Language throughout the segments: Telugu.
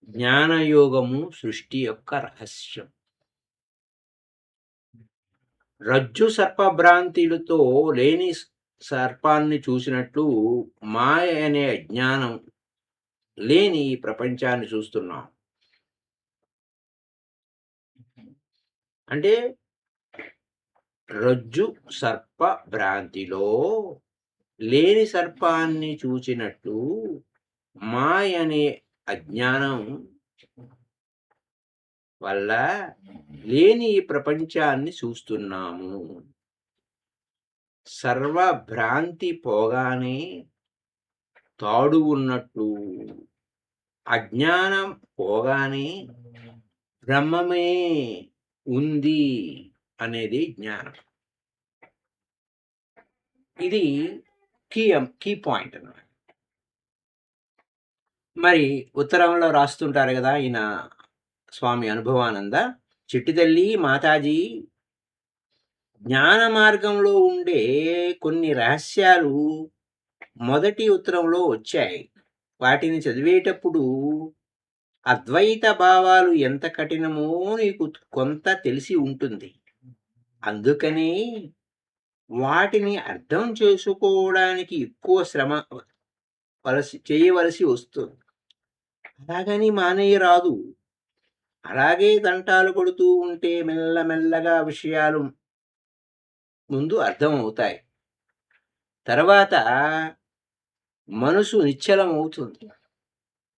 జ్ఞానయోగము సృష్టి యొక్క రహస్యం. రజ్జు సర్పభ్రాంతిలతో లేని సర్పాన్ని చూసినట్లు మాయ అనే అజ్ఞానం లేని ఈ ప్రపంచాన్ని చూస్తున్నాం. అంటే రజ్జు సర్ప భ్రాంతిలో లేని సర్పాన్ని చూచినట్లు మాయ అనే అజ్ఞానం వల్ల లేని ఈ ప్రపంచాన్ని చూస్తున్నాము. సర్వ భ్రాంతి పోగానే తాడు ఉన్నట్లు, అజ్ఞానం పోగానే బ్రహ్మమే ఉంది అనేది జ్ఞానం. ఇది కీ పాయింట్ అన్నమాట. మరి ఉత్తరంలో రాస్తుంటారు కదా ఈయన స్వామి అనుభవానంద, చిట్టి తల్లి మాతాజీ, జ్ఞాన మార్గంలో ఉండే కొన్ని రహస్యాలు మొదటి ఉత్తరంలో వచ్చాయి. వాటిని చదివేటప్పుడు అద్వైత భావాలు ఎంత కఠినమో నీకు కొంత తెలిసి ఉంటుంది. అందుకని వాటిని అర్థం చేసుకోవడానికి ఎక్కువ శ్రమ చేయవలసి వస్తుంది. అలాగని మానేయరాదు. అలాగే దంటాలు కొడుతూ ఉంటే మెల్లమెల్లగా విషయాలు ముందు అర్థం అవుతాయి. తర్వాత మనసు నిశ్చలం అవుతుంది.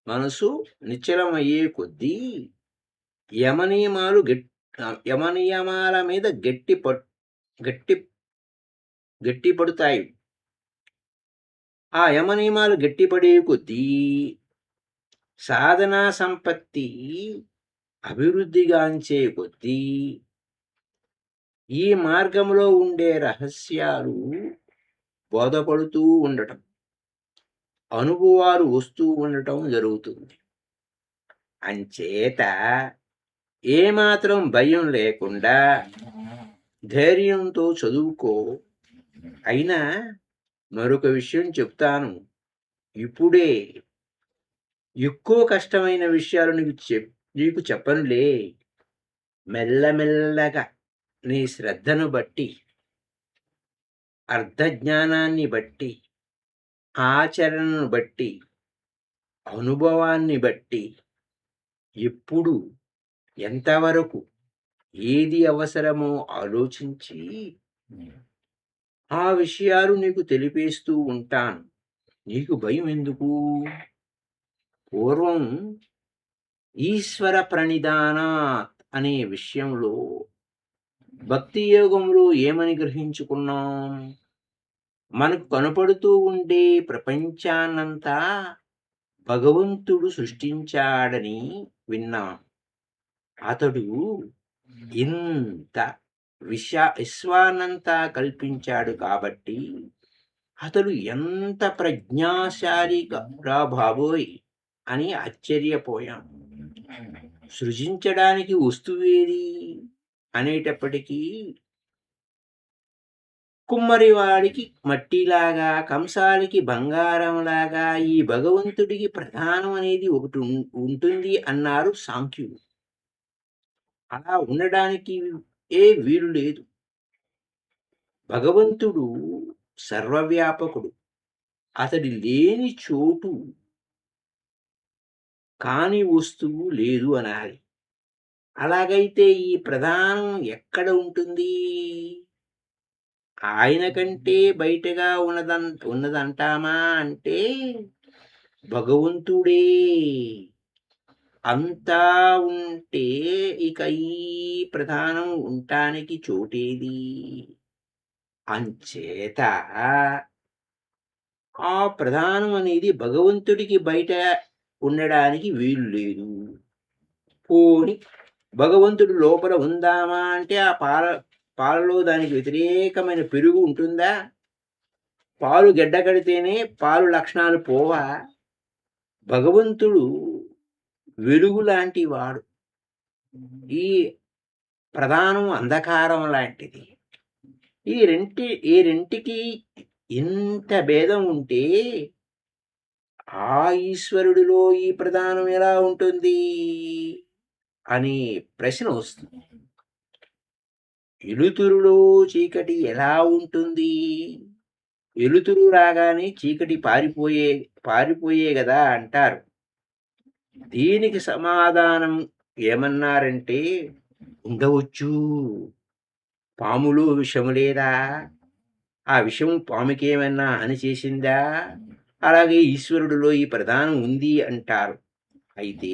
మనసు నిశ్చలం అయ్యే కొద్దీ యమనియమాల మీద గట్టి పడుతాయి. ఆ యమనియమాలు గట్టిపడే కొద్దీ సాధనా సంపత్తి అభివృద్ధిగాంచే కొద్దీ ఈ మార్గంలో ఉండే రహస్యాలు బోధపడుతూ ఉండటం, అనుభవాలు వస్తూ ఉండటం జరుగుతుంది. అంచేత ఏమాత్రం భయం లేకుండా ధైర్యంతో చదువుకో. అయినా మరొక విషయం చెప్తాను. ఇప్పుడే ఎక్కువ కష్టమైన విషయాలు నీకు చెప్పనులే. మెల్లమెల్లగా నీ శ్రద్ధను బట్టి, అర్థజ్ఞానాన్ని బట్టి, ఆచరణను బట్టి, అనుభవాన్ని బట్టి, ఎప్పుడు ఎంతవరకు ఏది అవసరమో ఆలోచించి ఆ విషయాలు నీకు తెలిపేస్తూ ఉంటాను. నీకు భయం ఎందుకు? పూర్వం ఈశ్వర ప్రణిధానాత్ అనే విషయంలో భక్తి యోగంలో ఏమని గ్రహించుకున్నాం? మనకు కనపడుతూ ఉండే ప్రపంచాన్నంతా భగవంతుడు సృష్టించాడని విన్నాం. అతడు ఇంత విశ్వాన్నంతా కల్పించాడు కాబట్టి అతడు ఎంత ప్రజ్ఞాశాలి బాబోయ్ అని ఆశ్చర్యపోయాం. సృజించడానికి వస్తువేది అనేటప్పటికీ కుమ్మరివాడికి మట్టిలాగా, కంసాలికి బంగారంలాగా ఈ భగవంతుడికి ప్రధానం అనేది ఒకటి ఉంటుంది అన్నారు సాంఖ్యులు. అలా ఉండడానికి వీలు లేదు. భగవంతుడు సర్వవ్యాపకుడు. అతడి లేని చోటు, కాని వస్తువు లేదు అనాలి. అలాగైతే ఈ ప్రధానం ఎక్కడ ఉంటుంది? ఆయన కంటే బయటగా ఉన్నదంటామా అంటే భగవంతుడే. అంతా ఉంటే ఇక ఈ ప్రధానం ఉండటానికి చోటేది? అంచేత ఆ ప్రధానం అనేది భగవంతుడికి బయట ఉండడానికి వీలు లేదు. పోని భగవంతుడు లోపల ఉందామా అంటే ఆ పాలలో దానికి వ్యతిరేకమైన పెరుగు ఉంటుందా? పాలు గడ్డ కడితేనే పాలు లక్షణాలు పోవా? భగవంతుడు వెలుగు లాంటి వాడు. ఈ ప్రధానం అంధకారం లాంటిది. ఈ రెంటికి ఇంత భేదం ఉంటే ఆ ఈశ్వరుడిలో ఈ ప్రధానం ఎలా ఉంటుంది అని ప్రశ్న వస్తుంది. వెలుతురులో చీకటి ఎలా ఉంటుంది? వెలుతురు రాగానే చీకటి పారిపోయే గదా అంటారు. దీనికి సమాధానం ఏమన్నారంటే, ఉండవచ్చు. పాములో విషము లేదా? ఆ విషం పాముకేమన్నా హాని చేసిందా? అలాగే ఈశ్వరుడిలో ఈ ప్రధానం ఉంది అంటారు. అయితే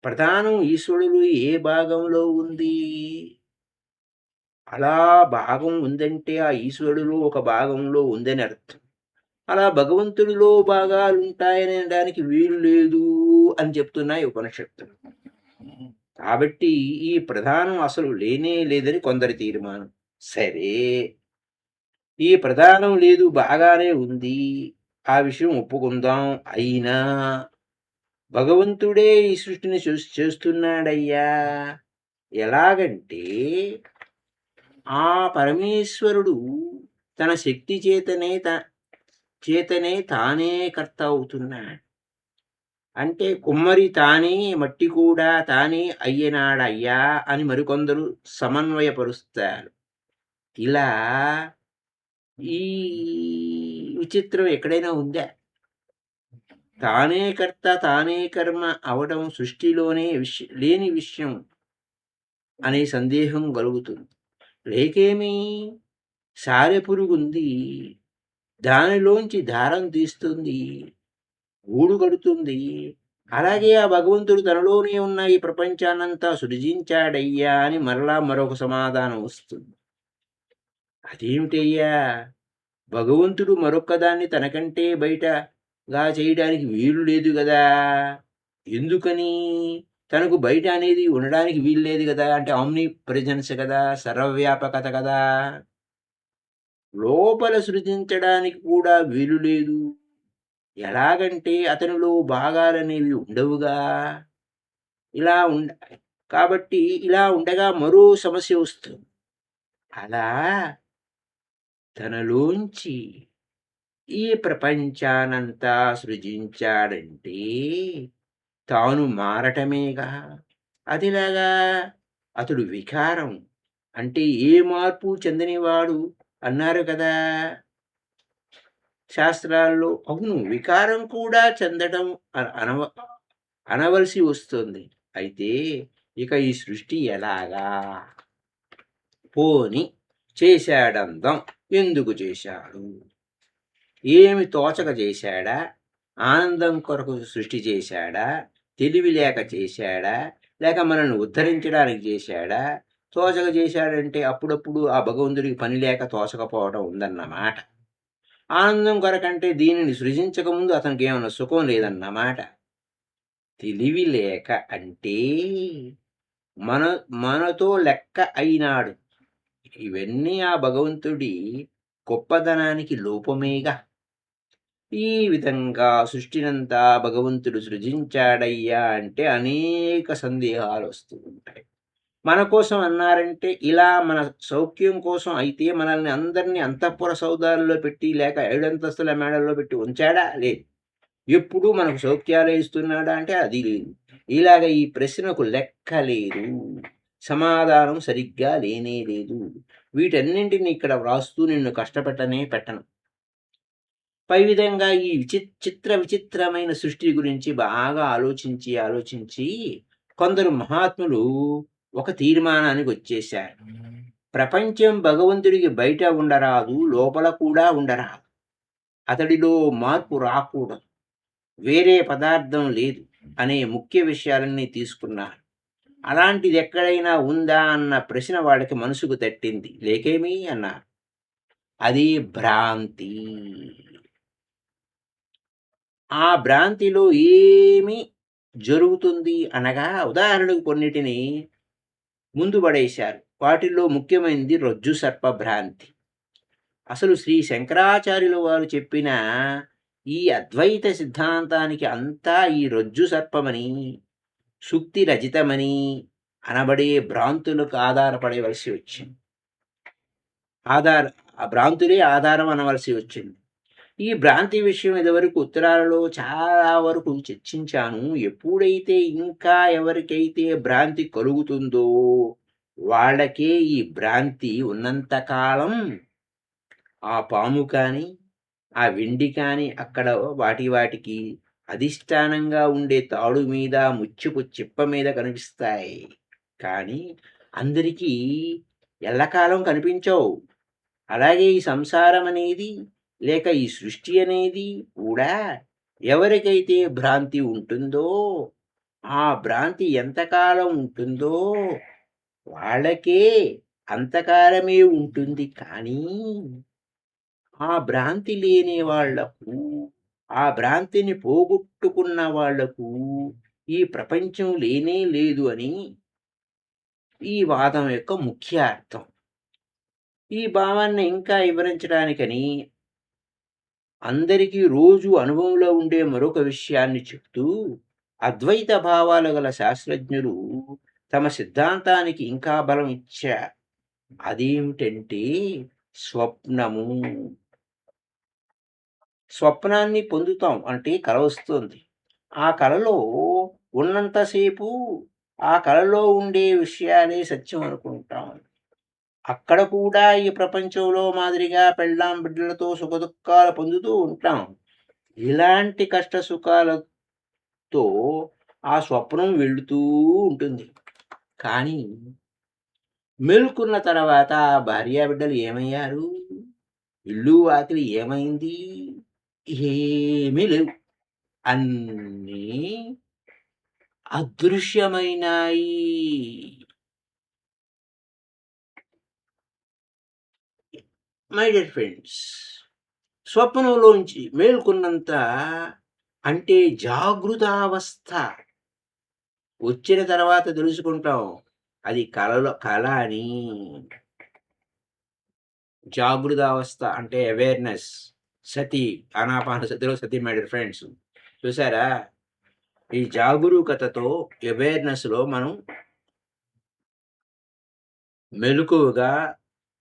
ప్రధానం ఈశ్వరుడు ఏ భాగంలో ఉంది? అలా భాగం ఉందంటే ఆ ఈశ్వరుడిలో ఒక భాగంలో ఉందని అర్థం. అలా భగవంతుడిలో భాగాలుంటాయనడానికి వీలు లేదు అని చెప్తున్నాయి ఉపనిషత్తులు. కాబట్టి ఈ ప్రధానం అసలు లేనే లేదని కొందరి తీర్మానం. సరే, ఈ ప్రధానం లేదు బాగానే ఉంది. ఆ విషయం ఒప్పుకుందాం. అయినా భగవంతుడే ఈ సృష్టిని చేస్తున్నాడయ్యా. ఎలాగంటే ఆ పరమేశ్వరుడు తన శక్తి చేతనే తానే కర్త అవుతున్నాడు. అంటే కుమ్మరి తానే, మట్టి కూడా తానే అయ్యనాడయ్యా అని మరికొందరు సమన్వయపరుస్తారు. ఇలా ఈ విచిత్రం ఎక్కడైనా ఉందా? తానే కర్త తానే కర్మ అవడం సృష్టిలోనే లేని విషయం అనే సందేహం కలుగుతుంది. లేకేమీ సారెపురుగుంది, దానిలోంచి దారం తీస్తుంది, గూడు కడుతుంది. అలాగే ఆ భగవంతుడు తనలోనే ఉన్న ఈ ప్రపంచాన్నంతా సృజించాడయ్యా అని మరలా మరొక సమాధానం వస్తుంది. అదేమిటయ్యా? భగవంతుడు మరొక్కదాన్ని తనకంటే బయటగా చేయడానికి వీలు లేదు గదా! ఎందుకని? తనకు బయట అనేది ఉండడానికి వీలు లేదు గదా! అంటే ఆమ్ని ప్రెజెన్స్ కదా! సర్వవ్యాపకత కదా! లోపల సృజించడానికి కూడా వీలు లేదు. ఎలాగంటే అతనిలో భాగాలనేవి ఉండవుగా. ఇలా కాబట్టి ఇలా ఉండగా మరో సమస్య వస్తుంది. అలా తనలోంచి ఈ ప్రపంచానంతా సృజించాడంటే తాను మారటమేగా. అదిలాగా అతడు వికారం అంటే ఏ మార్పు చెందనివాడు అన్నారు కదా శాస్త్రాల్లో. అవును, వికారం కూడా చెందడం అనవలసి వస్తుంది. అయితే ఇక ఈ సృష్టి ఎలాగా? పోని చేశాడందాం. ఎందుకు చేశాడు? ఏమి తోచక చేశాడా? ఆనందం కొరకు సృష్టి చేశాడా? తెలివి లేక చేశాడా? లేక మనల్ని ఉద్ధరించడానికి చేశాడా? తోచక చేశాడంటే అప్పుడప్పుడు ఆ భగవంతుడికి పని లేక తోచకపోవడం ఉందన్నమాట. ఆనందం కొరకంటే దీనిని సృజించకముందు అతనికి ఏమైనా సుఖం లేదన్నమాట. తెలివి లేక అంటే మనతో లెక్క అయినాడు. ఇవన్నీ ఆ భగవంతుడి గొప్పదనానికి లోపమేగా. ఈ విధంగా సృష్టినంతా భగవంతుడు సృజించాడయ్యా అంటే అనేక సందేహాలు వస్తూ ఉంటాయి. మన కోసం అన్నారంటే ఇలా మన సౌఖ్యం కోసం అయితే మనల్ని అందరినీ అంతఃపుర సౌదాల్లో పెట్టి లేక 7 అంతస్తుల మేడల్లో పెట్టి ఉంచాడా? లేదు. ఎప్పుడూ మనకు సౌఖ్యాలే ఇస్తున్నాడా? అంటే అది లేదు. ఇలాగ ఈ ప్రశ్నకు లెక్క లేదు. సమాధానం సరిగ్గా లేనే లేదు. వీటన్నింటిని ఇక్కడ వ్రాస్తూ నిన్ను పెట్టను. పై విధంగా ఈ విచిత్రమైన సృష్టి గురించి బాగా ఆలోచించి కొందరు మహాత్ములు ఒక తీర్మానానికి వచ్చేశారు. ప్రపంచం భగవంతుడికి బయట ఉండరాదు, లోపల కూడా ఉండరాదు. అతడిలో మార్పు రాకూడదు, వేరే పదార్థం లేదు అనే ముఖ్య విషయాలన్నీ తీసుకున్నారు. అలాంటిది ఎక్కడైనా ఉందా అన్న ప్రశ్న వాళ్ళకి మనసుకు తట్టింది. లేకేమీ అన్నారు. అది భ్రాంతి. ఆ భ్రాంతిలో ఏమి జరుగుతుంది అనగా ఉదాహరణకు కొన్నిటిని ముందు పడేశారు. వాటిల్లో ముఖ్యమైనది రజ్జు సర్ప భ్రాంతి. అసలు శ్రీ శంకరాచార్యుల వారు చెప్పిన ఈ అద్వైత సిద్ధాంతానికి అంతా ఈ రజ్జు సర్పమని, సుక్తి రజితమని అనబడే భ్రాంతులకు ఆధారపడవలసి వచ్చింది. ఆ భ్రాంతులే ఆధారం అనవలసి వచ్చింది. ఈ భ్రాంతి విషయం ఇదివరకు ఉత్తరాలలో చాలా వరకు చర్చించాను. ఎప్పుడైతే ఇంకా ఎవరికైతే భ్రాంతి కలుగుతుందో, వాళ్ళకే ఈ భ్రాంతి ఉన్నంత కాలం ఆ పాము కానీ, ఆ వెండి కానీ అక్కడ వాటికి అధిష్టానంగా ఉండే తాడు మీద, ముత్యపు చిప్ప మీద కనిపిస్తాయి. కానీ అందరికీ ఎల్లకాలం కనిపించవు. అలాగే ఈ సంసారం అనేది, లేక ఈ సృష్టి అనేది కూడా ఎవరికైతే భ్రాంతి ఉంటుందో, ఆ భ్రాంతి ఎంతకాలం ఉంటుందో వాళ్ళకే అంతకాలమే ఉంటుంది. కానీ ఆ భ్రాంతి లేని వాళ్లకు, ఆ భ్రాంతిని పోగొట్టుకున్న వాళ్లకు ఈ ప్రపంచం లేనే లేదు అని ఈ వాదం యొక్క ముఖ్య అర్థం. ఈ భావాన్ని ఇంకా వివరించడానికని అందరికీ రోజు అనుభవంలో ఉండే మరొక విషయాన్ని చెప్తూ, అద్వైత భావాలు గల శాస్త్రజ్ఞులు తమ సిద్ధాంతానికి ఇంకా బలం ఇచ్చారు. అదేమిటంటే స్వప్నము. స్వప్నాన్ని పొందుతాం అంటే కల వస్తుంది. ఆ కలలో ఉన్నంతసేపు ఆ కలలో ఉండే విషయాలే సత్యం అనుకుంటాం. అక్కడ కూడా ఈ ప్రపంచంలో మాదిరిగా పెళ్ళాం బిడ్డలతో సుఖదుఖాలు పొందుతూ ఉంటాం. ఇలాంటి కష్ట సుఖాలతో ఆ స్వప్నం వెళుతూ ఉంటుంది. కానీ మేల్కొన్న తర్వాత ఆ భార్యాబిడ్డలు ఏమయ్యారు? ఇల్లు వాకిలి ఏమైంది? ఏమీ లేవు. అన్నీ అదృశ్యమైనాయి. మై డియర్ ఫ్రెండ్స్, స్వప్నంలోంచి మేల్కొన్నంత అంటే జాగృతావస్థ వచ్చిన తర్వాత తెలుసుకుంటాం అది కల అని. జాగృతావస్థ అంటే awareness. Sati, ఆనాపానసతిలో Sati my dear friends. చూసారా? ఈ జాగరూకతతో అవేర్‌నెస్‌లో మనం మెలకువగా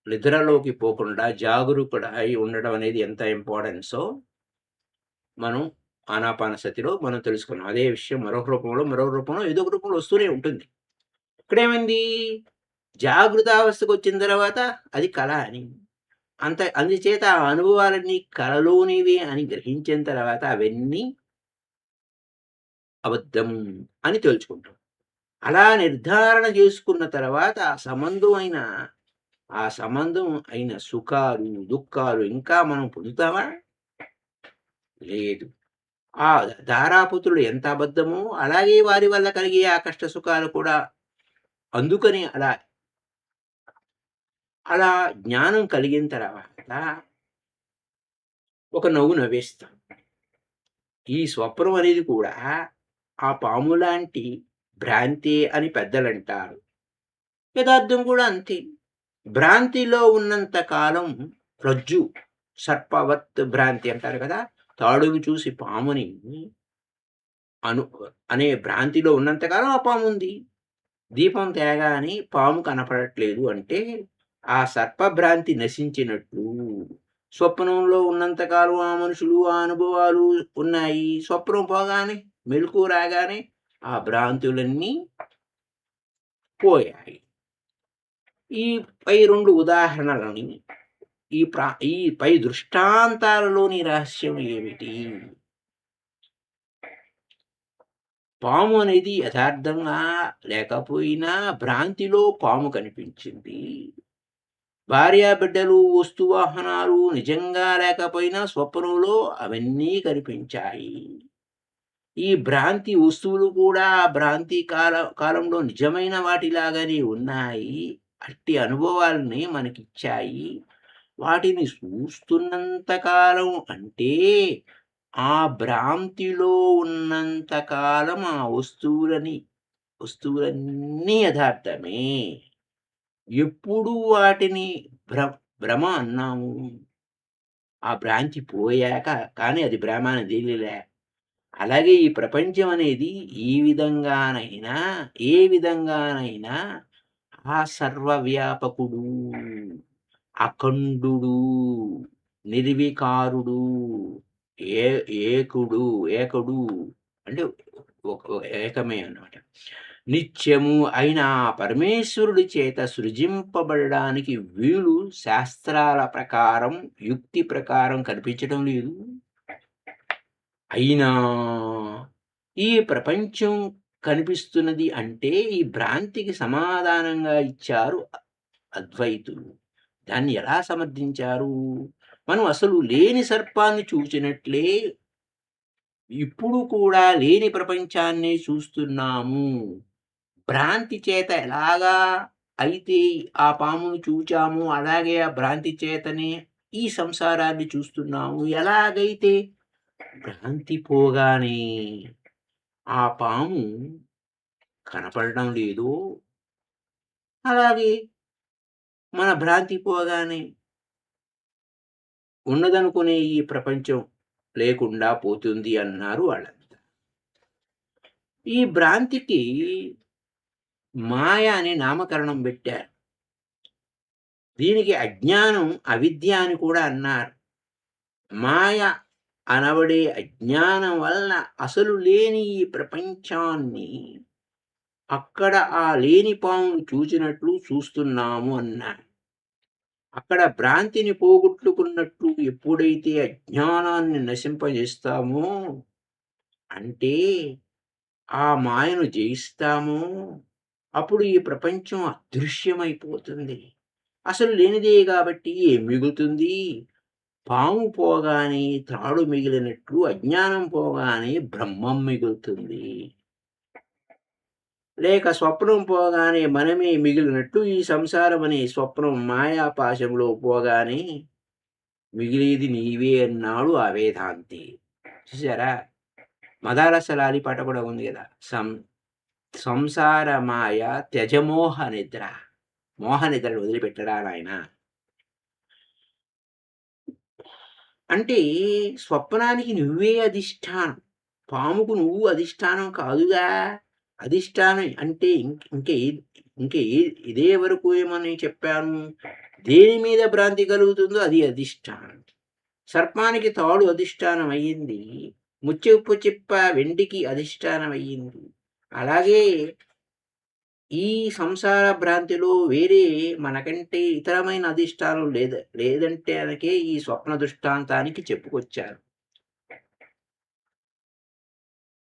నిద్రలోకి పోకుండా జాగరూకుడై ఉండడం అనేది ఎంత ఇంపార్టెన్సో మనం ఆనాపానసతిలో మనం తెలుసుకున్నాం. అదే విషయం మరొక రూపంలో ఏదో ఒక రూపంలో వస్తూనే ఉంటుంది. ఇక్కడేమైంది? జాగృతావస్థకొచ్చిన తర్వాత అది కల అని. అందుచేత ఆ అనుభవాలన్నీ కలలోనివే అని గ్రహించిన తర్వాత అవన్నీ అబద్ధం అని తెలుసుకుంటాం. అలా నిర్ధారణ చేసుకున్న తర్వాత ఆ సంబంధం అయిన సుఖాలు, దుఃఖాలు ఇంకా మనం పొందుతామా? లేదు. ఆ ధారాపుత్రుడు ఎంత అబద్ధమో, అలాగే వారి వల్ల కలిగే ఆ కష్ట సుఖాలు కూడా. అందుకని అలా జ్ఞానం కలిగిన తర్వాత ఒక నవ్వు నవ్వేస్తాం. ఈ స్వప్నం అనేది కూడా ఆ పాము లాంటి భ్రాంతే అని పెద్దలంటారు. యదార్థం కూడా అంతే. భ్రాంతిలో ఉన్నంత కాలం రజ్జు సర్పవత్ భ్రాంతి అంటారు కదా! తాడును చూసి పాముని అను అనే భ్రాంతిలో ఉన్నంత కాలం ఆ పాముంది. దీపం తేగానే పాము కనపడట్లేదు అంటే ఆ సర్పభ్రాంతి నశించినట్లు. స్వప్నంలో ఉన్నంత కాలం ఆ మనుషులు, ఆ అనుభవాలు ఉన్నాయి. స్వప్నం పోగానే, మెలుకువ రాగానే ఆ భ్రాంతులన్నీ పోయాయి. ఈ పై 2 ఉదాహరణలని ఈ పై దృష్టాంతాలలోని రహస్యం ఏమిటి? పాము అనేది యథార్థంగా లేకపోయినా భ్రాంతిలో పాము కనిపించింది. భార్యాబిడ్డలు, వస్తువాహనాలు నిజంగా లేకపోయినా స్వప్నంలో అవన్నీ కనిపించాయి. ఈ భ్రాంతి వస్తువులు కూడా భ్రాంతి కాలంలో నిజమైన వాటిలాగానే ఉన్నాయి. అట్టి అనుభవాల్ని మనకిచ్చాయి. వాటిని చూస్తున్నంత కాలం అంటే ఆ భ్రాంతిలో ఉన్నంత కాలం ఆ వస్తువులన్నీ యథార్థమే. ఎప్పుడు వాటిని భ్రమ అన్నాము. ఆ భ్రాంతి పోయాక కానీ అది భ్రమ అని తేలిలే. అలాగే ఈ ప్రపంచం అనేది ఏ విధంగానైనా ఆ సర్వవ్యాపకుడు, అఖండుడు, నిర్వికారుడు, ఏ ఏకుడు ఏకడు అంటే ఏకమే అన్నమాట. నిత్యము అయిన ఆ పరమేశ్వరుడి చేత సృజింపబడడానికి వీలు శాస్త్రాల ప్రకారం, యుక్తి ప్రకారం కనిపించడం లేదు. అయినా ఈ ప్రపంచం కనిపిస్తున్నది అంటే ఈ భ్రాంతికి సమాధానంగా ఇచ్చారు అద్వైతులు. దాన్ని ఎలా సమర్థించారు? మనం అసలు లేని సర్పాన్ని చూచినట్లే ఇప్పుడు కూడా లేని ప్రపంచాన్నే చూస్తున్నాము. భ్రాంతి చేత ఎలాగా అయితే ఆ పామును చూచామో అలాగే ఆ భ్రాంతి చేతనే ఈ సంసారాన్ని చూస్తున్నాము. ఎలాగైతే భ్రాంతి పోగానే ఆ పాము కనపడడం లేదో, అలాగే మన భ్రాంతి పోగానే ఉన్నదనుకునే ఈ ప్రపంచం లేకుండా పోతుంది అన్నారు వాళ్ళంతా. ఈ భ్రాంతికి మాయ అనే నామకరణం పెట్టారు. దీనికి అజ్ఞానం, అవిద్య అని కూడా అన్నారు. మాయ అనబడే అజ్ఞానం వలన అసలు లేని ఈ ప్రపంచాన్ని అక్కడ ఆ లేని పామును చూచినట్లు చూస్తున్నాము అన్నారు. అక్కడ భ్రాంతిని పోగొట్టుకున్నట్లు ఎప్పుడైతే అజ్ఞానాన్ని నశింపజేస్తామో, అంటే ఆ మాయను జయిస్తామో, అప్పుడు ఈ ప్రపంచం అదృశ్యమైపోతుంది. అసలు లేనిదే కాబట్టి ఏం మిగులుతుంది? పాము పోగానే త్రాడు మిగిలినట్లు అజ్ఞానం పోగానే బ్రహ్మం మిగులుతుంది. లేక స్వప్నం పోగానే మనమే మిగిలినట్టు ఈ సంసారం అనే స్వప్నం మాయాపాశంలో పోగానే మిగిలేది నీవే అన్నాడు ఆ వేదాంతి. చూసారా? మదాలసలాలి పాట కూడా ఉంది కదా! సంసార మాయ త్యజమోహ నిద్ర. మోహ నిద్రను వదిలిపెట్టరా నాయనా! అంటే స్వప్నానికి నువ్వే అధిష్టానం. పాముకు నువ్వు అధిష్టానం కాదుగా! అధిష్టానం అంటే ఇదే వరకు ఏమని చెప్పాను? దేని మీద భ్రాంతి కలుగుతుందో అది అధిష్టానం. సర్పానికి తాడు అధిష్టానం అయ్యింది. ముచ్చెప్పు చిప్ప వెండికి అధిష్టానం అయ్యింది. అలాగే ఈ సంసార భ్రాంతిలో వేరే మనకంటే ఇతరమైన అధిష్టానం లేదంటే అనకే ఈ స్వప్న దృష్టాంతానికి చెప్పుకొచ్చారు.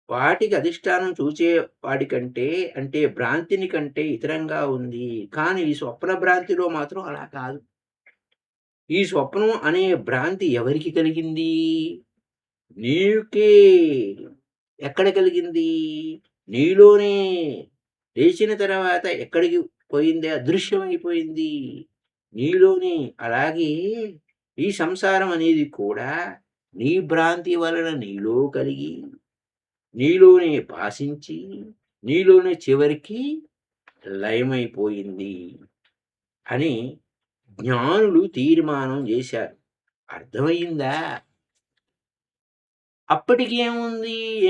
వాటికి అధిష్టానం చూచే వాడికంటే అంటే భ్రాంతిని కంటే ఇతరంగా ఉంది. కానీ ఈ స్వప్న భ్రాంతిలో మాత్రం అలా కాదు. ఈ స్వప్నం అనే భ్రాంతి ఎవరికి కలిగింది? నీకే. ఎక్కడ కలిగింది? నీలోనే. లేచిన తర్వాత ఎక్కడికి పోయింది? అదృశ్యమైపోయింది. నీలోనే. అలాగే ఈ సంసారం అనేది కూడా నీ భ్రాంతి వలన నీలో కలిగి, నీలోనే భాషించి, నీలోనే చివరికి లయమైపోయింది అని జ్ఞానులు తీర్మానం చేశారు. అర్థమయిందా? అప్పటికి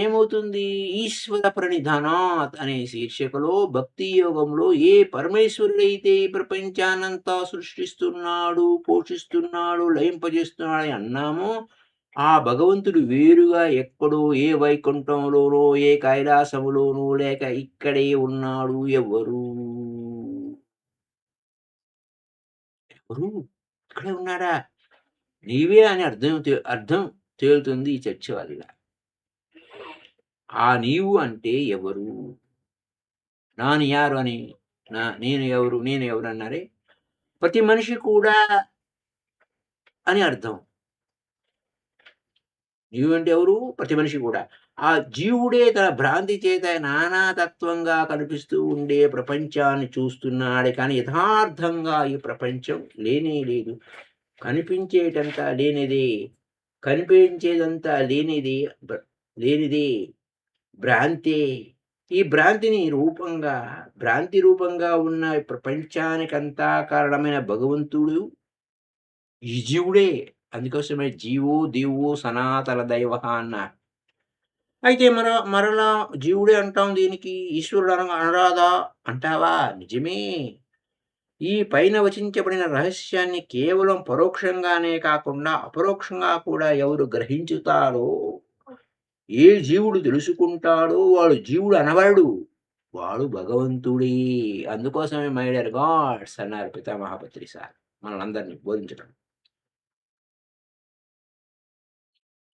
ఏమవుతుంది? ఈశ్వర ప్రణిధానాత్ అనే శీర్షికలో భక్తి యోగంలో ఏ పరమేశ్వరుడైతే ఈ ప్రపంచాన్నంతా సృష్టిస్తున్నాడు, పోషిస్తున్నాడు, లయింపజేస్తున్నాడని అన్నామో, ఆ భగవంతుడు వేరుగా ఎక్కడో ఏ వైకుంఠంలోనో, ఏ కైలాసములోనో లేక ఇక్కడే ఉన్నాడు. ఎవరు? ఎవరు? ఇక్కడే ఉన్నాడా? నీవే అని అర్థం తేలుతుంది ఈ చర్చ వల్ల. ఆ నీవు అంటే ఎవరు? నాను యారు అని నేను ఎవరు? నేను ఎవరు అన్నారే? ప్రతి మనిషి కూడా అని అర్థం. నీవంటే ఎవరు? ప్రతి మనిషి కూడా. ఆ జీవుడే తన భ్రాంతి చేత నానాతత్వంగా కనిపిస్తూ ఉండే ప్రపంచాన్ని చూస్తున్నాడే కానీ యథార్థంగా ఈ ప్రపంచం లేనే లేదు. కనిపించేటంతా లేనిదే. కనిపించేదంతా లేనిదే. భ్రాంతే. ఈ భ్రాంతి రూపంగా ఉన్న ప్రపంచానికంతా కారణమైన భగవంతుడు ఈ జీవుడే. అందుకోసమే జీవో దీవో సనాతన దైవః అన్నారు. అయితే మరలా జీవుడే అంటాం దీనికి. ఈశ్వరుడు అనరాదా? అంటావా? నిజమే. ఈ పైన వచించబడిన రహస్యాన్ని కేవలం పరోక్షంగానే కాకుండా అపరోక్షంగా కూడా ఎవరు గ్రహించుతారో, ఏ జీవుడు తెలుసుకుంటాడో వాడు జీవుడు అనబడడు. వాడు భగవంతుడే. అందుకోసమే మై డియర్ గాడ్స్ అన్నారు పితామహ పత్రి సార్ మనలందరిని బోధించడం.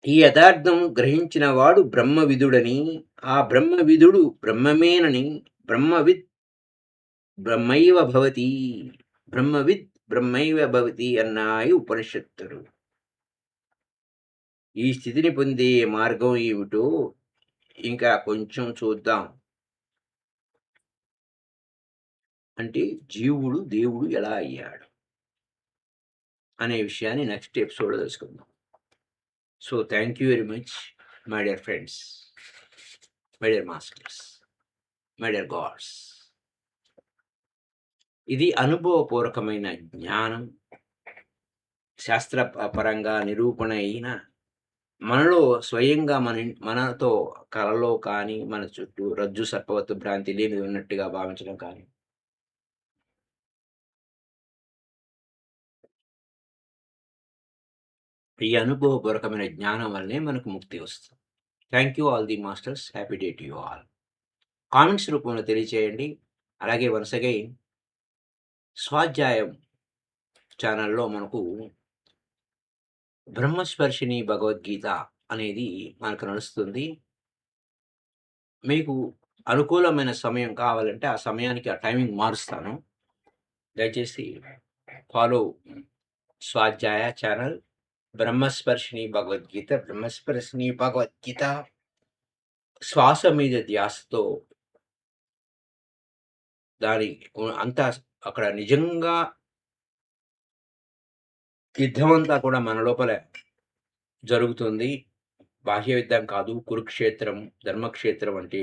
ఈ యథార్థం గ్రహించిన వాడు బ్రహ్మవిదుడని, ఆ బ్రహ్మవిదుడు బ్రహ్మమేనని, బ్రహ్మవిద్ బ్రహ్మైవ భవతి, బ్రహ్మవిద్ బ్రహ్మైవ భవతి అన్నాయి ఉపనిషత్తులు. ఈ స్థితిని పొందే మార్గం ఏమిటో ఇంకా కొంచెం చూద్దాం. అంటే జీవుడు దేవుడు ఎలా అయ్యాడు అనే విషయాన్ని నెక్స్ట్ ఎపిసోడ్లో తెలుసుకుందాం. So thank you very much my dear friends, my dear masters, my dear God's. ఇది అనుభవపూర్వకమైన జ్ఞానం, శాస్త్ర పరంగా నిరూపణ అయిన మనలో స్వయంగా మనతో కలలో కానీ మన చుట్టూ రజ్జు సర్పవత్తు భ్రాంతి లేనిది ఉన్నట్టుగా భావించడం కానీ, ఈ అనుభవపూర్వకమైన జ్ఞానం వల్లనే మనకు ముక్తి వస్తుంది. Thank you all the masters. Happy day to you all. Comments రూపంలో తెలియచేయండి. అలాగే వన్స్ అగైన్ స్వాధ్యాయం ఛానల్లో మనకు బ్రహ్మస్పర్శిని భగవద్గీత అనేది మనకు నడుస్తుంది. మీకు అనుకూలమైన సమయం కావాలంటే ఆ సమయానికి ఆ టైమింగ్ మారుస్తాను. దయచేసి ఫాలో స్వాధ్యాయ ఛానల్, బ్రహ్మస్పర్శిని భగవద్గీత. బ్రహ్మస్పర్శిని భగవద్గీత శ్వాస మీద ధ్యాసతో దాని అంతా అక్కడ నిజంగా యుద్ధమంతా కూడా మన లోపల జరుగుతుంది. బాహ్య యుద్ధం కాదు. కురుక్షేత్రం, ధర్మక్షేత్రం అంటే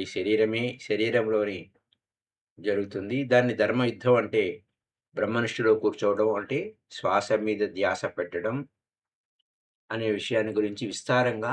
శరీరంలోని జరుగుతుంది. దాన్ని ధర్మయుద్ధం అంటే బ్రహ్మనిష్ఠలో కూర్చోవడం, అంటే శ్వాస మీద ధ్యాస పెట్టడం అనే విషయాన్ని గురించి విస్తారంగా